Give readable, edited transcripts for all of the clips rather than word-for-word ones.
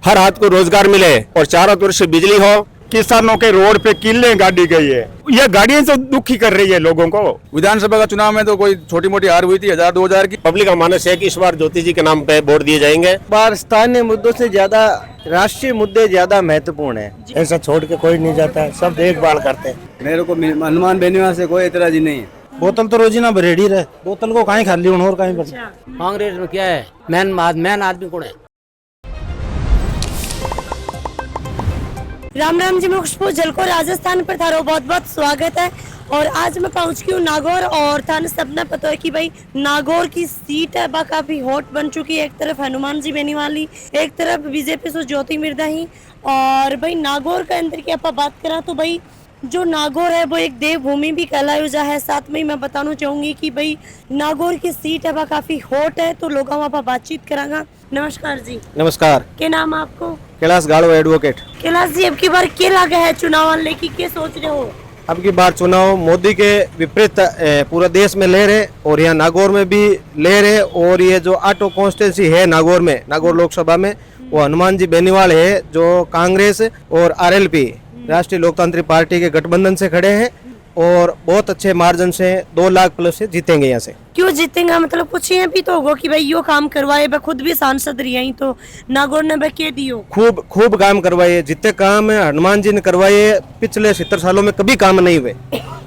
हर हाथ को रोजगार मिले और चारों तरफ से बिजली हो। किसानों के रोड पे किले गाड़ी गई है, ये गाड़ियां तो दुखी कर रही है लोगों को। विधानसभा का चुनाव में तो कोई छोटी मोटी हार हुई थी 1000-2000 की। पब्लिक का मानस है कि इस बार ज्योति जी के नाम पे वोट दिए जाएंगे। बार स्थानीय मुद्दों से ज्यादा राष्ट्रीय मुद्दे ज्यादा महत्वपूर्ण है। ऐसा छोड़ के कोई नहीं जाता है, सब देखभाल करते हैं। मेरे को हनुमान बेनीवाल से कोई एतराजी नहीं है। बोतल तो रोजी ना भरेड़ी रहे, बोतल को कहीं खाली और कहीं पर। कांग्रेस में क्या है, मैन आदमी कौन है? राम राम जी, मैं खुशबू जलको राजस्थान पर थारो बहुत बहुत स्वागत है। और आज मैं पहुंच गई हूँ नागौर और थाने सबने पता है कि भाई नागौर की सीट है बा काफी हॉट बन चुकी है। एक तरफ हनुमान जी बेनीवाली, एक तरफ बीजेपी से ज्योति मिर्धा ही। और भाई नागौर के अंदर की आप बात करा तो भाई जो नागौर है वो एक देवभूमि भी कहलाया जा है। साथ में ही मैं बताना चाहूंगी कि भाई नागौर की सीट है वह काफी हॉट है, तो लोगों वहाँ बातचीत करांगा। नमस्कार जी। नमस्कार। क्या नाम है आपको? कैलाश गाड़ो एडवोकेट। कैलाश जी, अब की बार क्या लगा है चुनाव लेके, क्या सोच रहे हो? अब की बार चुनाव मोदी के विपरीत पूरा देश में ले रहे और यहाँ नागौर में भी ले रहे। और ये जो आटो कॉन्स्टिट्यूंसी है नागौर में, नागौर लोकसभा में, वो हनुमान जी बेनीवाल है जो कांग्रेस और आरएलपी राष्ट्रीय लोकतांत्रिक पार्टी के गठबंधन से खड़े हैं और बहुत अच्छे मार्जिन से 2 लाख प्लस से जीतेंगे। यहाँ से क्यों जीतेंगे? मतलब कुछ ये भी तो होगा कि भाई यो काम करवाए, मैं खुद भी सांसद रही हूं, तो नागौर ने कह दियो खूब काम करवाए। जितने काम हनुमान जी ने करवाए पिछले 70 सालों में कभी काम नहीं हुए।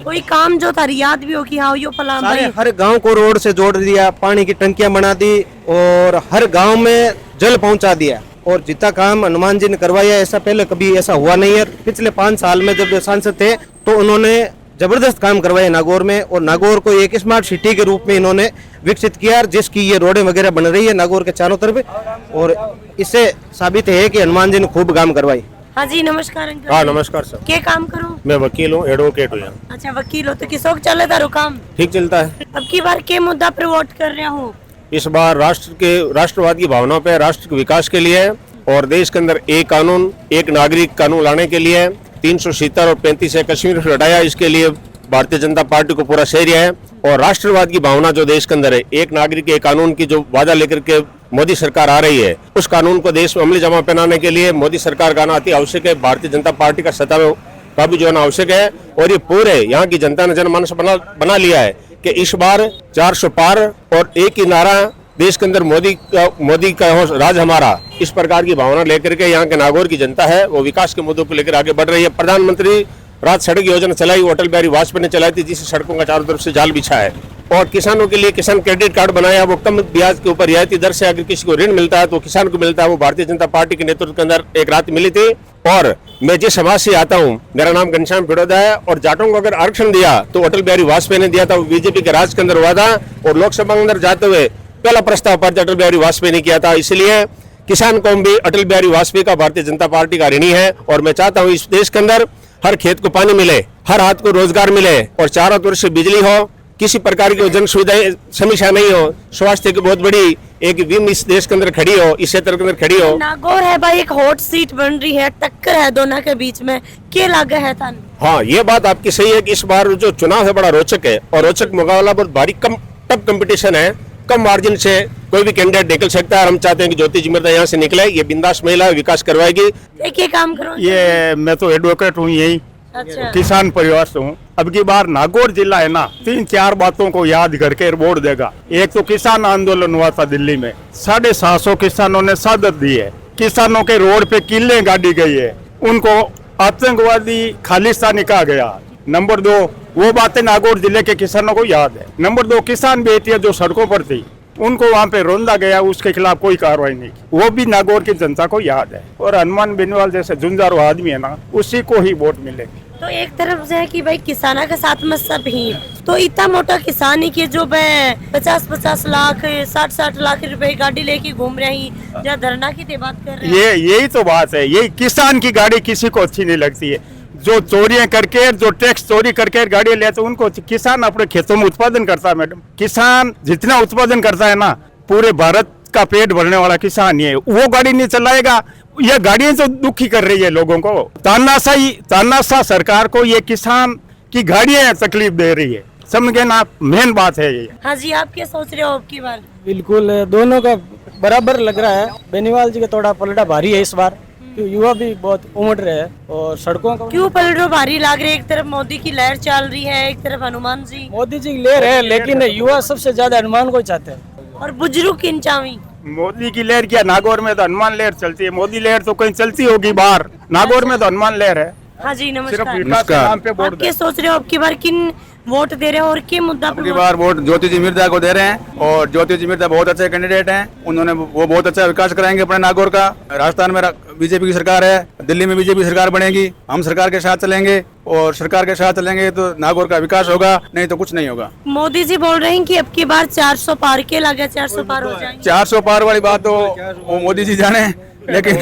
कोई काम जो था याद भी हो कि हाँ यो फलाम भाई। हर गांव को रोड से जोड़ दिया, पानी की टंकियां बना दी और हर गांव में जल पहुंचा दिया। और जितना काम हनुमान जी ने करवाया ऐसा पहले कभी ऐसा हुआ नहीं है। पिछले 5 साल में जब सांसद थे तो उन्होंने जबरदस्त काम करवाए नागौर में। और नागौर को एक स्मार्ट सिटी के रूप में इन्होंने विकसित किया, जिसकी ये रोडें वगैरह बन रही है नागौर के चारों तरफ। और इससे साबित है कि हनुमान जी ने खूब काम करवाई। हाँ जी, नमस्कार अंकल। हाँ नमस्कार सर। क्या काम करो? मैं वकील हूँ, एडवोकेट हूँ। अच्छा वकील हो, तो किसों चले तारो काम ठीक चलता है। अब की बार के मुद्दा पर वोट कर रहे हो? इस बार राष्ट्रवाद की भावना पे, राष्ट्र के विकास के लिए और देश के अंदर एक कानून एक नागरिक कानून लाने के लिए 370 और 35 कश्मीर से हटाया, इसके लिए भारतीय जनता पार्टी को पूरा श्रेय है। और राष्ट्रवाद की भावना जो देश के अंदर है, एक नागरिक एक कानून की जो वादा लेकर के मोदी सरकार आ रही है, उस कानून को देश में अमली जमा पहनाने के लिए मोदी सरकार का आना अति आवश्यक है। भारतीय जनता पार्टी का सत्ता में का भी जो आना आवश्यक है। और ये पूरे यहाँ की जनता ने जनमानस बना लिया है कि इस बार 400 पार और एक ही नारा, देश के अंदर मोदी का राज हमारा, इस प्रकार की भावना लेकर के यहाँ के नागौर की जनता है वो विकास के मुद्दों को लेकर आगे बढ़ रही है। प्रधानमंत्री रात सड़क योजना चलाई, अटल बिहारी वाजपेयी ने चलाई थी, जिससे सड़कों का चारों तरफ से जाल बिछा है। और किसानों के लिए किसान क्रेडिट कार्ड बनाया, वो कम ब्याज के ऊपर रियायती दर से अगर किसी को ऋण मिलता है तो किसान को मिलता है। वो भारतीय जनता पार्टी के नेतृत्व के अंदर एक रात मिली थी। और मैं जिस समाज से आता हूँ, मेरा नाम घनश्याम फिरोदा है, और जाटों को अगर आरक्षण दिया तो अटल बिहारी वाजपेयी ने दिया था, वो बीजेपी के राज के अंदर हुआ था। और लोकसभा के अंदर जाते हुए पहला प्रस्ताव पर अटल बिहारी वाजपेयी ने किया था। इसलिए किसान कौम भी अटल बिहारी वाजपेयी का, भारतीय जनता पार्टी का ऋणी है। और मैं चाहता हूँ इस देश के अंदर हर खेत को पानी मिले, हर हाथ को रोजगार मिले और चारों तरफ से बिजली हो, किसी प्रकार की जन सुविधाएं समस्या नहीं हो, स्वास्थ्य की बहुत बड़ी एक विम इस देश के अंदर खड़ी हो, इस क्षेत्र के अंदर खड़ी हो। नागौर है भाई एक हॉट सीट बन रही है, टक्कर है दोनों के बीच में, क्या लगा है तन? हाँ, ये बात आपकी सही है कि इस बार जो चुनाव है बड़ा रोचक है और रोचक मुकाबला, बहुत भारी टफ कंपटीशन है। कम मार्जिन से कोई भी कैंडिडेट निकल सकता है। हम चाहते हैं कि ज्योति जी मिर्धा यहाँ से निकले, ये बिंदास महिला विकास करवाएगी। क्या काम करो? ये मैं तो एडवोकेट हूँ, यही अच्छा। किसान परिवार से हूँ। अब की बार नागौर जिला है ना, 3-4 बातों को याद करके वोट देगा। एक तो किसान आंदोलन हुआ था दिल्ली में, 750 किसानों ने शहादत दी है। किसानों के रोड पे किले गाड़ी गई है, उनको आतंकवादी खालिस्तानी कहा गया। नंबर 2, वो बातें नागौर जिले के किसानों को याद है। नंबर 2, किसान बेटियां जो सड़कों पर थी उनको वहाँ पे रोंदा गया, उसके खिलाफ कोई कार्रवाई नहीं की, वो भी नागौर की जनता को याद है। और हनुमान बेनीवाल जैसे जुंजारू आदमी है ना, उसी को ही वोट मिलेगी। तो एक तरफ से है कि भाई किसाना के साथ में सब ही, तो इतना मोटा किसान ही कि जो 50-50 लाख 60-60 लाख रुपए गाड़ी लेके घूम रहे हैं, जहाँ धरना की बात कर रहे हैं। यही तो बात है, यही किसान की गाड़ी किसी को अच्छी नहीं लगती है। जो चोरियां करके, जो टैक्स चोरी करके गाड़ी लेते उनको, किसान अपने खेतों में उत्पादन करता है। मैडम, किसान जितना उत्पादन करता है ना, पूरे भारत का पेट भरने वाला किसान ही है। वो गाड़ी नहीं चलाएगा, ये गाड़ियां तो दुखी कर रही है लोगों को। तानाशाह सरकार को ये किसान की गाड़ियां तकलीफ दे रही है। समझ गए ना, मेन बात है ये। हाँ जी, आप क्या सोच रहे हो अब की बार? बिल्कुल दोनों का बराबर लग रहा है। बेनीवाल जी का थोड़ा पलड़ा भारी है इस बार, क्योंकि युवा भी बहुत उमड़ रहे हैं और सड़कों का क्यों पलड़ो भारी लाग रहे? एक तरफ मोदी की लहर चल रही है, एक तरफ हनुमान जी, मोदी जी ले रहे हैं, लेकिन युवा सबसे ज्यादा हनुमान को ही चाहते हैं। और बुजुर्ग किन चावी? मोदी की लहर क्या, नागौर में तो हनुमान लहर चलती है। मोदी लहर तो कहीं चलती होगी बाहर, नागौर में तो हनुमान लहर है। हाँ जी, सिर्फ नमस्कार। विकास के नाम पे वोट आप क्या सोच रहे हो अब की बार किन वोट दे रहे हो और किन मुद्दा अब की पर? बार वोट ज्योति जी मिर्जा को दे रहे हैं, और ज्योति जी मिर्जा बहुत अच्छे कैंडिडेट हैं। उन्होंने वो बहुत अच्छा विकास कराएंगे अपने नागौर का। राजस्थान में बीजेपी की सरकार है, दिल्ली में बीजेपी सरकार बनेगी, हम सरकार के साथ चलेंगे, और सरकार के साथ चलेंगे तो नागौर का विकास होगा, नहीं तो कुछ नहीं होगा। मोदी जी बोल रहे हैं कि अब की बार 400 पार के लगे, 400 पार हो जाएंगे। 400 पार वाली बात तो वो मोदी जी जाने, लेकिन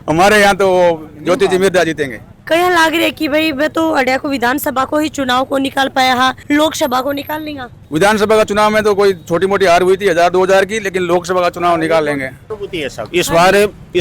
हमारे यहाँ तो ज्योति जी मिर्जा जीतेंगे। कहीं लाग रही है कि भाई मैं तो अड्या को विधानसभा को ही चुनाव को निकाल पाया, हाँ लोकसभा को निकाल लेंगे। विधानसभा का चुनाव में तो कोई छोटी मोटी हार हुई थी 1000-2000 की, लेकिन लोकसभा का चुनाव निकाल लेंगे। सहानुभूति है सब। इस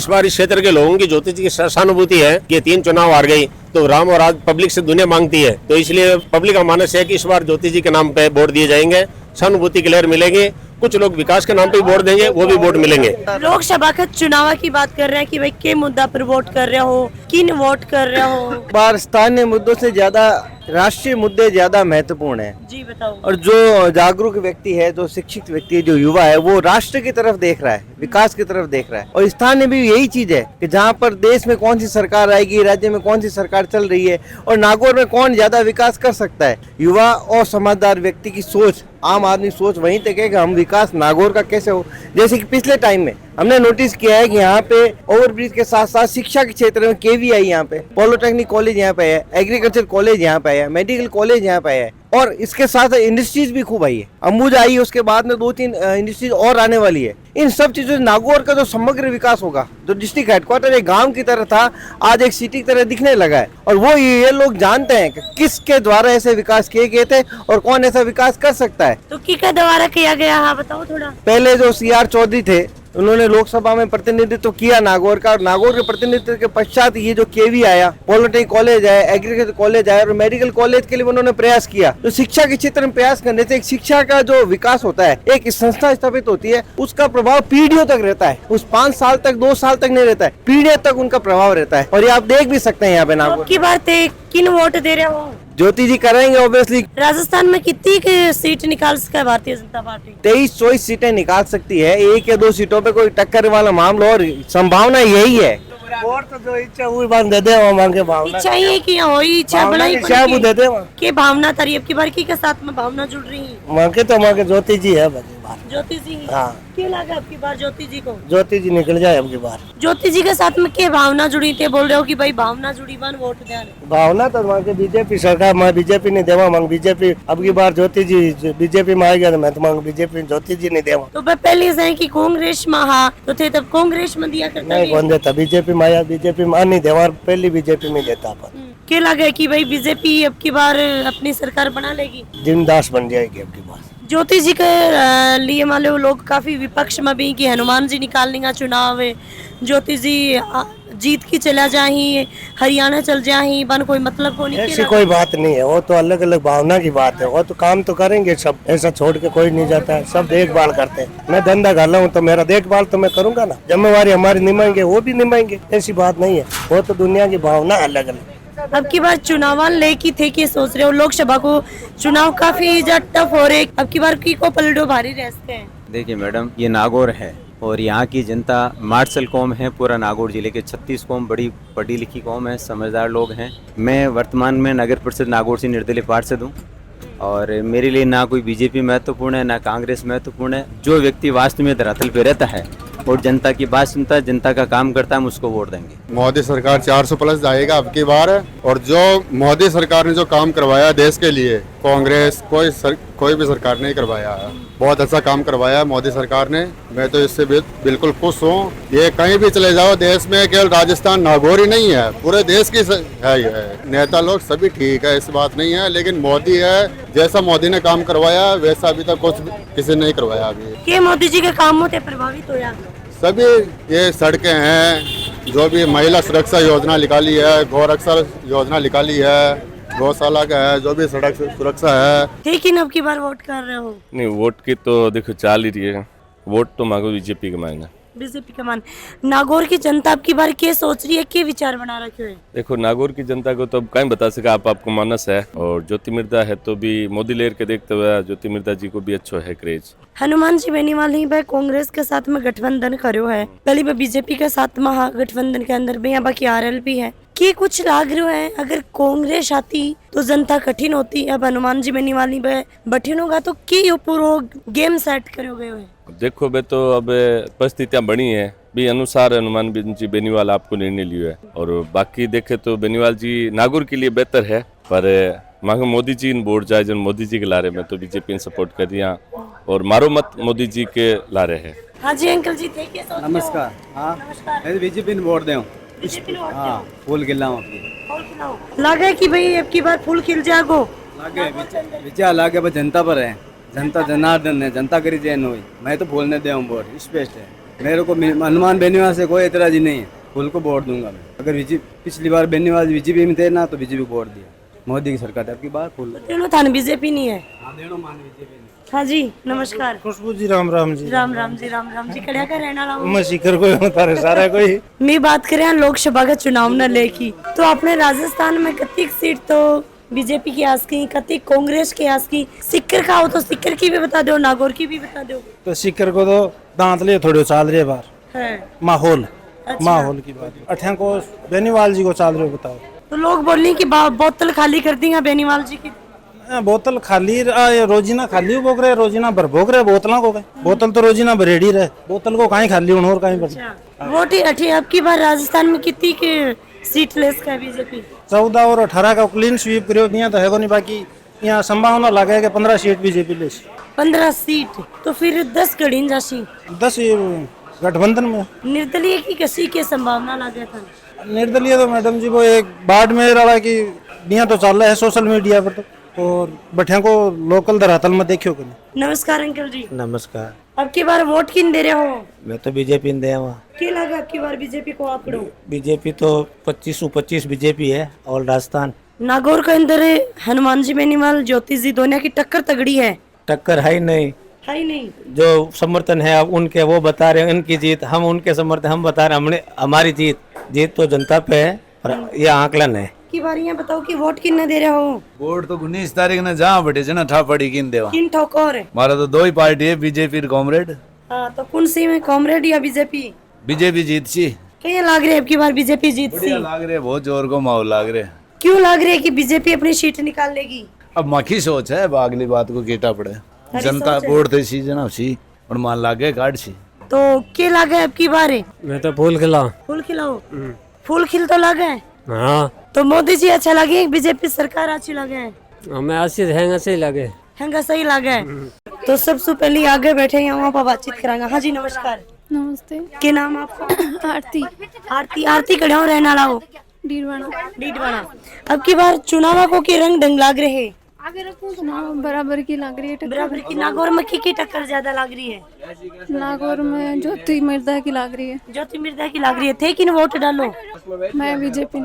बार इस क्षेत्र के लोगों की ज्योति जी की सहानुभूति है कि 3 चुनाव हार गई, तो राम और आज पब्लिक से दुनिया मांगती है, तो इसलिए पब्लिक का मानस है कि इस बार ज्योति जी के नाम पे वोट दिए जाएंगे, सहानुभूति की लहर मिलेगी। कुछ लोग विकास के नाम पे वोट देंगे, वो भी वोट मिलेंगे। लोकसभा का चुनाव की बात कर रहे हैं कि भाई के मुद्दा पर वोट कर रहे हो, किन वोट कर रहे हो? बार स्थानीय मुद्दों से ज्यादा राष्ट्रीय मुद्दे ज्यादा महत्वपूर्ण है। जी बताओ। और जो जागरूक व्यक्ति है, जो शिक्षित व्यक्ति है, जो युवा है, वो राष्ट्र की तरफ देख रहा है, विकास की तरफ देख रहा है। और स्थानीय भी यही चीज है कि जहाँ पर देश में कौन सी सरकार आएगी, राज्य में कौन सी सरकार चल रही है, और नागौर में कौन ज्यादा विकास कर सकता है। युवा और समझदार व्यक्ति की सोच, आम आदमी सोच वहीं तक है कि हम विकास नागौर का कैसे हो। जैसे कि पिछले टाइम में हमने नोटिस किया है कि यहाँ पे ओवरब्रिज के साथ साथ शिक्षा के क्षेत्र में केवीआई यहाँ पे, पॉलिटेक्निक कॉलेज यहाँ पे है, एग्रीकल्चर कॉलेज यहाँ पे है, मेडिकल कॉलेज यहाँ पे है, और इसके साथ इंडस्ट्रीज भी खूब आई है। अंबुजा आई है, उसके बाद में 2-3 इंडस्ट्रीज और आने वाली है। इन सब चीजों से नागौर का जो समग्र विकास होगा, जो डिस्ट्रिक्ट हेडक्वार्टर एक गांव की तरह था, आज एक सिटी की तरह दिखने लगा है। और वो ये लोग जानते हैं कि किसके द्वारा ऐसे विकास किए गए थे और कौन ऐसा विकास कर सकता है। तो किसके द्वारा किया गया, हाँ बताओ थोड़ा। पहले जो CR चौधरी थे, उन्होंने लोकसभा में प्रतिनिधित्व किया नागौर का, और नागौर के प्रतिनिधित्व के पश्चात ये जो केवी आया, पॉलिटेक्निक कॉलेज है, एग्रीकल्चर कॉलेज आया, और मेडिकल कॉलेज के लिए उन्होंने प्रयास किया। तो शिक्षा के क्षेत्र में प्रयास करने से एक शिक्षा का जो विकास होता है, एक संस्था स्थापित होती है, उसका प्रभाव पीढ़ियों तक रहता है। उस 5 साल तक, 2 साल तक नहीं रहता है, पीढ़ियों तक उनका प्रभाव रहता है। और ये आप देख भी सकते हैं यहाँ पे नागौर। अब की बार किन वोट दे रहे हो? ज्योति जी करेंगे ऑब्वियसली। राजस्थान में कितनी सीट निकाल सकता है भारतीय जनता पार्टी? 23-24 सीटें निकाल सकती है। 1 या 2 सीटों पे कोई टक्कर वाला मामला, और संभावना यही है। और तो जो इच्छा हुई बांध दे दे, वो मांगे भावना इच्छा ही है कि यहाँ हो, इच्छा बनाई इच्छा वो दे दे वहाँ। के भावना तारी अब की बार की के साथ में भावना जुड़ रही है। मांगे तो मांगे ज्योति जी है बार। ज्योति जी, हाँ। क्या लगा अब की बार ज्योति जी को? ज्योति जी निकल जाए अब की बार। ज्योति जी के साथ में के भावना जुड़ी थे? बोल रहे हो कि भाई भावना जुड़ी बन वोट देने। भावना तो मांगे बीजेपी सरकार, मैं बीजेपी नहीं देवा, मांग बीजेपी। अब की बार ज्योति जी बीजेपी में आएगा तो मैं तो मांग बीजेपी, ज्योति जी नहीं देवा। तो पहले से कि कांग्रेस में हाँ तो थे, तब कांग्रेस में दिया करता नहीं कौन देता, बीजेपी में आया, बीजेपी में नहीं देवा, पहली बीजेपी में देता। अपन क्या लगा कि भाई बीजेपी अब की बार अपनी सरकार बना लेगी, जिंदास बन जाएगी अब की बार। ज्योति जी के लिए मान लो लोग काफी विपक्ष में भी कि हनुमान जी निकाल लेंगे चुनाव, ज्योति जी जीत की चला जाही, हरियाणा चल जाही, बन कोई मतलब को नहीं। ऐसी कोई बात नहीं है, वो तो अलग अलग भावना की बात है। वो तो काम तो करेंगे सब, ऐसा छोड़ के कोई नहीं जाता है, सब देखभाल करते हैं। मैं धंधा कर रहा हूँ तो मेरा देखभाल तो मैं करूंगा ना, जिम्मेवारी हमारी निभाएंगे, वो भी निभाएंगे, ऐसी बात नहीं है। वो तो दुनिया की भावना अलग अलग। अब की बार चुनाव लेके थे कि सोच रहे हो लोकसभा को चुनाव काफी टफ हो रहे, अब की बार की को पलटो भारी रहते हैं? देखिए मैडम, ये नागौर है और यहाँ की जनता मार्शल कौम है। पूरा नागौर जिले के 36 कौम बड़ी पढ़ी लिखी कौम है, समझदार लोग हैं। मैं वर्तमान में नगर परिषद नागौर से निर्दलीय पार्षद हूँ, और मेरे लिए ना कोई बीजेपी महत्वपूर्ण है, ना कांग्रेस महत्वपूर्ण है। जो व्यक्ति वास्तव में धरातल पे रहता है और जनता की बात सुनता है, जनता का काम करता है, हम उसको वोट देंगे। मोदी सरकार 400 प्लस जाएगा अब की बार। और जो मोदी सरकार ने जो काम करवाया देश के लिए, कांग्रेस कोई भी सरकार नहीं करवाया है। बहुत अच्छा काम करवाया मोदी सरकार ने, मैं तो इससे बिल्कुल खुश हूँ। ये कहीं भी चले जाओ देश में, केवल राजस्थान नागौर ही नहीं है, पूरे देश की है ये। नेता लोग सभी ठीक है, इस बात नहीं है, लेकिन मोदी है, जैसा मोदी ने काम करवाया वैसा अभी तक कुछ किसी ने नहीं करवाया। अभी के मोदी जी के कामों से प्रभावित होया सभी, ये सड़कें हैं, जो भी महिला सुरक्षा योजना निकाली है, गौरक्षा योजना निकाली है, गौशाला का है, जो भी सड़क सुरक्षा है। लेकिन अब की बार वोट कर रहे हो? नहीं, वोट की तो देखो चाल ही रही है, वोट तो मांगो बीजेपी के मांगे। बीजेपी का मान। नागौर की जनता अब की बार क्या सोच रही है, क्या विचार बना रखे हुए? देखो नागौर की जनता को तो अब कहीं बता सका, आपको मानस है, और ज्योति मिर्दा है तो भी मोदी लेर के देखते हुए ज्योति मिर्दा जी को भी अच्छा है क्रेज। हनुमान जी बेनीवाल ही भाई कांग्रेस के साथ में गठबंधन करो है, पहले भी बीजेपी के साथ महागठबंधन के अंदर भी, यहाँ बाकी आरएलपी है। कि कुछ लाग रहा है अगर कांग्रेस आती तो जनता कठिन होती, अब हनुमान जी बेनीवाल ही बैठिन होगा तो की पूरा गेम सेट करोगे? देखो बे तो अब परिस्थितियां बनी है भी अनुसार हनुमान जी बेनीवाल आपको निर्णय लिया है, और बाकी देखे तो बेनीवाल जी नागौर के लिए बेहतर है, पर मांगो मोदी जी इन वोट जाए जन मोदी जी के लारे में तो बीजेपी ने सपोर्ट कर दिया, और मारो मत मोदी जी के लारे है। हाँ जी अंकल जी थे क्या सोचते हो? नमस्कार। हाँ, बीजेपी ने वोट दें। हाँ, फूल खिलाओ लगे कि भाई अब की बार फूल खिल जागो? लागे विचार लागे, बस जनता पर है, जनता जनार्दन है, जनता करी जैन हुई। मैं तो फूल ने दे वोट स्पेशल है, मेरे को हनुमान बेनीवाल से कोई एतराज नहीं है, फूल को वोट दूंगा मैं। अगर पिछली बार बेनीवाल बीजेपी में थे ना तो बीजेपी को वोट दिया, मोदी की सरकार अब की बार फूल था बीजेपी नहीं है। हाँ जी नमस्कार। खुशबू जी राम राम जी। राम राम जी, राम राम जी। कड़िया का रहना लाऊं मैं सीकर कोई तारे सारा कोई। मैं बात करें लोकसभा का चुनाव न लेकी, तो अपने राजस्थान में कितनी सीट तो बीजेपी की आस की, कति कांग्रेस की आस की, सिक्कर का हो तो सिक्कर की भी बता दो, नागौर की भी बता दो। तो सिक्कर को तो दांत ले थोड़े चाल रहे बार है माहौल। अच्छा। माहौल की बात अठा को बेनीवाल जी को चाल रहे बताओ। तो लोग बोलने की बोतल खाली कर दी बेनीवाल जी की। बोतल खाली रोजीना खाली भोग रहे, रोजीना भर भोग रहे बोतलों को। बोतल तो रोजीना भरेड़ी रहे, बोतल को कहीं खाली होने और कहीं पर। वोट ही अठी अब की बार राजस्थान में कितनी के सीट लेस का बीजेपी? 14 और 18 का क्लीन स्वीप करो दिया तो है नहीं, बाकी यहाँ संभावना लगा कि 15 सीट बीजेपी ले। 15 सीट तो फिर 10 गढ़ी जासी, 10 गठबंधन में। निर्दलीय की किसी के संभावना लगे था? निर्दलीय तो मैडम जी वो एक बाढ़ में रहा कि दिया तो चल रहा है सोशल मीडिया पर, तो और बठिया को लोकल धरातल में देखियो कि नहीं। नमस्कार अंकल जी। नमस्कार। अब की बार वोट किन दे रहे हो? मैं तो बीजेपी ने दिया। क्या लगा अब की बार बीजेपी को आंकड़ो? बीजेपी तो 25 बीजेपी है और राजस्थान। नागौर के अंदर हनुमान जी बेनीवाल ज्योति जी दोनों की टक्कर तगड़ी है। टक्कर है ही नहीं, है ही नहीं। जो समर्थन है अब उनके वो बता रहे हैं उनकी जीत, हम उनके समर्थन हम बता रहे हैं हमने हमारी जीत तो जनता पे है, पर ये आकलन है। की बार यहाँ बताओ कि वोट किन दे रहे हो? वोट तो 19 तारीख ने जहाँ बैठे जना ठा पड़ी किन देवा। किन ठोकर? हमारा तो दो ही पार्टी है, बीजेपी और कॉमरेड। हाँ तो कौन सी में, कॉमरेड या बीजेपी? बीजेपी जीत सी। क्या लाग रही है अब की बार बीजेपी जीत सी? लाग रहे, बहुत जोर को माहौल लाग रहे। क्यों लाग रही है कि बीजेपी अपनी सीट निकाल लेगी? अब मखी सोच है, अगली बात को केटा पड़े, जनता वोट थे सी जना सी और मान लागे कार्ड सी। तो क्या लागे अब की बार? मैं तो फूल खिलाऊं। फूल खिलाओ? फूल खिल तो लगे। हाँ तो मोदी जी अच्छा लगे, बीजेपी सरकार अच्छी लगे? हमें अच्छी लगे। हंगा सही लगे। तो सबसे पहले आगे बैठे यहाँ पर बातचीत करांगा। हाँ जी नमस्कार। नमस्ते। क्या नाम आपका? आरती। आरती कड़िया रहना लाओ? डीडवाना। अब की बार चुनाव को के रंग ढंग लाग रहे हैं? चुनाव बराबर की लग रही है। बराबर की। नागौर में की टक्कर ज्यादा लग रही है? नागौर में ज्योति मिर्दा की लग रही है। ज्योति मिर्दा की लग रही है। थे कि न वोट डालो? मैं बीजेपी।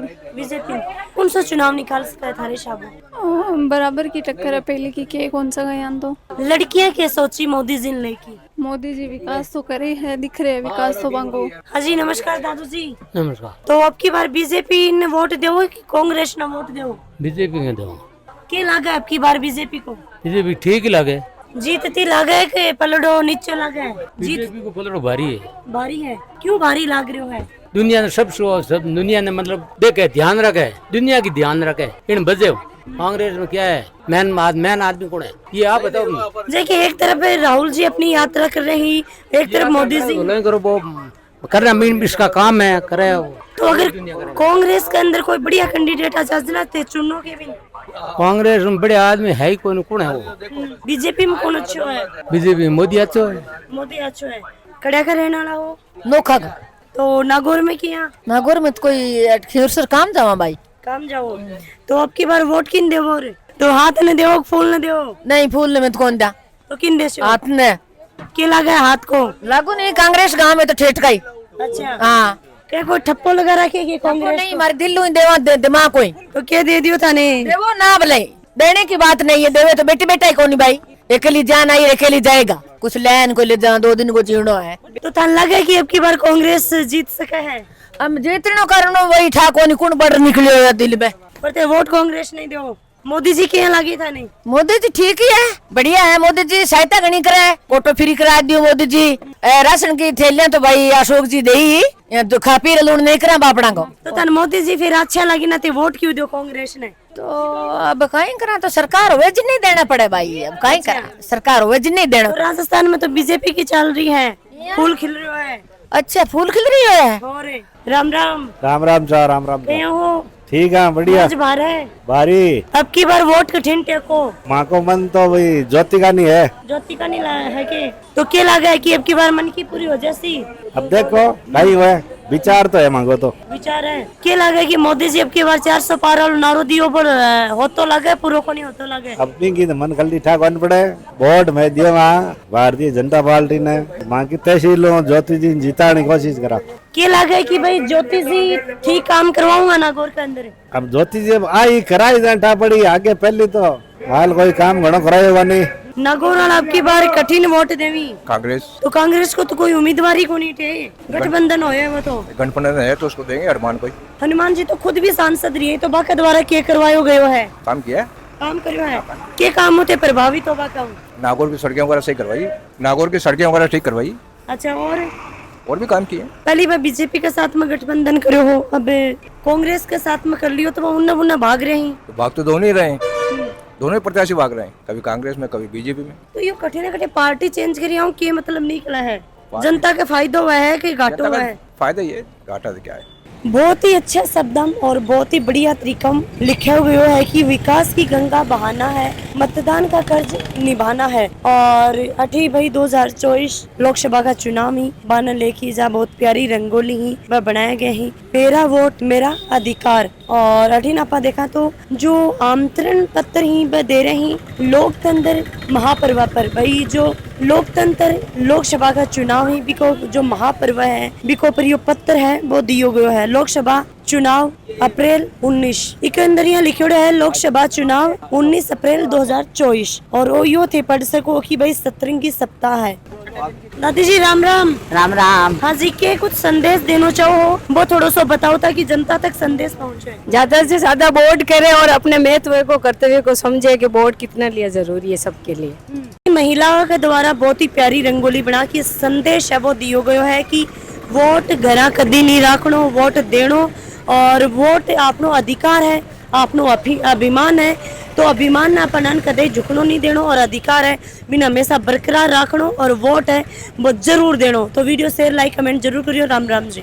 कौन सा चुनाव निकाल सकता है थारे शाबू? बराबर की टक्कर है पहले की के कौन सा गया तो। लड़कियां क्या सोची मोदी जी ने की? मोदी जी विकास तो करे है, दिख रहे विकास तो बांगो। हाँ जी नमस्कार दादू जी। नमस्कार। तो अब की बार बीजेपी ने वोट दो कि कांग्रेस ने वोट दो? बीजेपी में दो। क्या लगा अब की बार बीजेपी को? बीजेपी ठीक ही लगे। जीतती लगे के पलड़ो नीचे लगे? बीजेपी को पलड़ो भारी है। भारी है? क्यों भारी लाग रहे हो है? दुनिया ने सब दुनिया ने मतलब देखे ध्यान रखे, दुनिया की ध्यान रखे इन बजे। कांग्रेस में क्या है, मैन आदमी कौन है ये आप बताओ। देखिए एक तरफ राहुल जी अपनी यात्रा कर रहे हैं, एक तरफ मोदी जी करो वो कर रहा मीन इसका काम है करे। तो अगर कांग्रेस के अंदर कोई बढ़िया कैंडिडेट आ जाते चुनो के भी। कांग्रेस में बड़े आदमी है ही कौन है वो? बीजेपी में कौन अच्छा है? बीजेपी में मोदी अच्छा है। मोदी अच्छा है। कड़िया का रहना ला हो? नोखा का। तो नागौर में किया? नागौर में तो कोई खीरसर काम जावा भाई। काम जाओ। तो अब की बार वोट किन देवो रे? तो हाथ ने देवो फूल ने देवो? नहीं फूल में तो कौन दा। तो किन देश? हाथ ने। क्या लगा हाथ को? लागू नहीं कांग्रेस गांव में तो ठेठ का ही। अच्छा हाँ क्या कोई ठप्पो लगा रखे कि कांग्रेस नहीं मारे दिल ही देवा दिमाग कोई तो क्या दे दियो थाने देवो ना भले देने की बात नहीं है देवे तो बेटी बेटा ही कौन भाई अकेली जान आई अकेली जाएगा कुछ लैन को ले जा 2 दिन को जीणो है तो थान लगे कि अब की बार कांग्रेस जीत सके है हम जितनो करनो वही ठा कोनी कुण बड़ निकलियो है दिल में पर ते वोट कांग्रेस नहीं दो मोदी जी के यहाँ लगी था नहीं मोदी जी ठीक ही है बढ़िया है मोदी जी सहायता घनी करे ऑटो फ्री करा दियो मोदी जी राशन की थैलियां तो भाई अशोक जी दे ही तो खा पी लूण नहीं करा बापड़ा को तो तन मोदी जी फिर अच्छा लगी ना ते वोट क्यों दो कांग्रेस ने तो अब कहीं करा तो सरकार होवे जी नहीं देना पड़े भाई अब कहीं करा सरकार होवे जी नहीं देना तो राजस्थान में तो बीजेपी की चल रही है फूल खिल रहा है अच्छा फूल खिल रही है और राम राम राम राम चा राम राम कहीं हो ठीक है बढ़िया आज बार है भारी अब की बार वोट कठिन टेको माँ को मन तो वही ज्योति का नहीं है ज्योति का नहीं लाया है के तो क्या लगा है कि अब की बार मन की पूरी हो जैसी अब देखो नहीं हुआ विचार तो है मांगो तो विचार है क्या लगा कि मोदी जी अब की बार 400 पार वालों नारो दियो पर हो तो लगे पूरा को नहीं हो तो लगे अपनी की तो मन कल्ली ठाक बन पड़े वोट में दियो वहाँ भारतीय जनता पार्टी ने माँ की तहसीलों ज्योति जी जीताने की कोशिश करा क्या लगा कि भाई ज्योति जी ठीक काम करवाऊंगा नागौर के अंदर अब ज्योति जी अब आई कराई जाटा पड़ी आगे पहली तो हाल कोई काम घणो कराएगा नहीं नागौर वाला अब की बार कठिन वोट देवी कांग्रेस तो कांग्रेस को तो कोई उम्मीदवार को नहीं थे गठबंधन होए वो तो गठबंधन है तो उसको देंगे हनुमान कोई हनुमान जी तो खुद भी सांसद रही है तो बाका द्वारा क्या करवायो गयो है काम किया काम करो है क्या काम होते प्रभावित होगा काम नागौर की सड़कें वगैरह सही करवाई नागौर की सड़कें वगैरह ठीक करवाई अच्छा और भी काम किए पहली बार बीजेपी के साथ में गठबंधन करो हो अब कांग्रेस के साथ में कर लियो तो वो उन्ना भाग रहे हैं तो भाग तो दोनों ही रहे दोनों ही प्रत्याशी भाग रहे हैं कभी कांग्रेस में कभी बीजेपी में तो ये कठिन कठिन पार्टी चेंज करी हूँ क्या मतलब निकला है जनता का फायदा हुआ है कि घाटा हुआ है फायदा ये घाटा तो क्या है बहुत ही अच्छा शब्दम और बहुत ही बढ़िया तरीका लिखा हुआ है कि विकास की गंगा बहाना है मतदान का कर्ज निभाना है और 8 भाई 2024 लोकसभा का चुनाव ही बाना लेके जा बहुत प्यारी रंगोली ही वह बनाए गए ही मेरा वोट मेरा अधिकार और अठीन आपा देखा तो जो आमंत्रण पत्र ही वह दे रहे हैं लोकतंत्र महापर्व पर भाई जो लोकतंत्र लोकसभा का चुनाव ही बिको जो महापर्व है बिको पर यो पत्र है वो दियो गयो है लोकसभा चुनाव अप्रैल 19 इके अंदर यहाँ लिखो है लोकसभा चुनाव 19 अप्रैल 2024 और वो यो थे पढ़ सको कि भाई 17 सप्ताह है दादी जी राम राम राम राम हाँ जी के कुछ संदेश देना चाहो वो थोड़ा सा बताओ ताकि जनता तक संदेश पहुँचे ज्यादा से ज्यादा वोट करे और अपने महत्व को कर्तव्य को समझे कि वोट कितना लिया जरूरी है सबके लिए महिलाओं के द्वारा बहुत ही प्यारी रंगोली बना के संदेश है वो दियो गयो है कि वोट घरा कदी नहीं रखनो वोट देनो और वोट आपनो अधिकार है आपनो अभिमान है तो अभिमान ना पनान कदे झुकनो नहीं देनो और अधिकार है बिना हमेशा बरकरार रखनो और वोट है वो जरूर देनो तो वीडियो शेयर लाइक कमेंट जरूर करियो राम राम जी।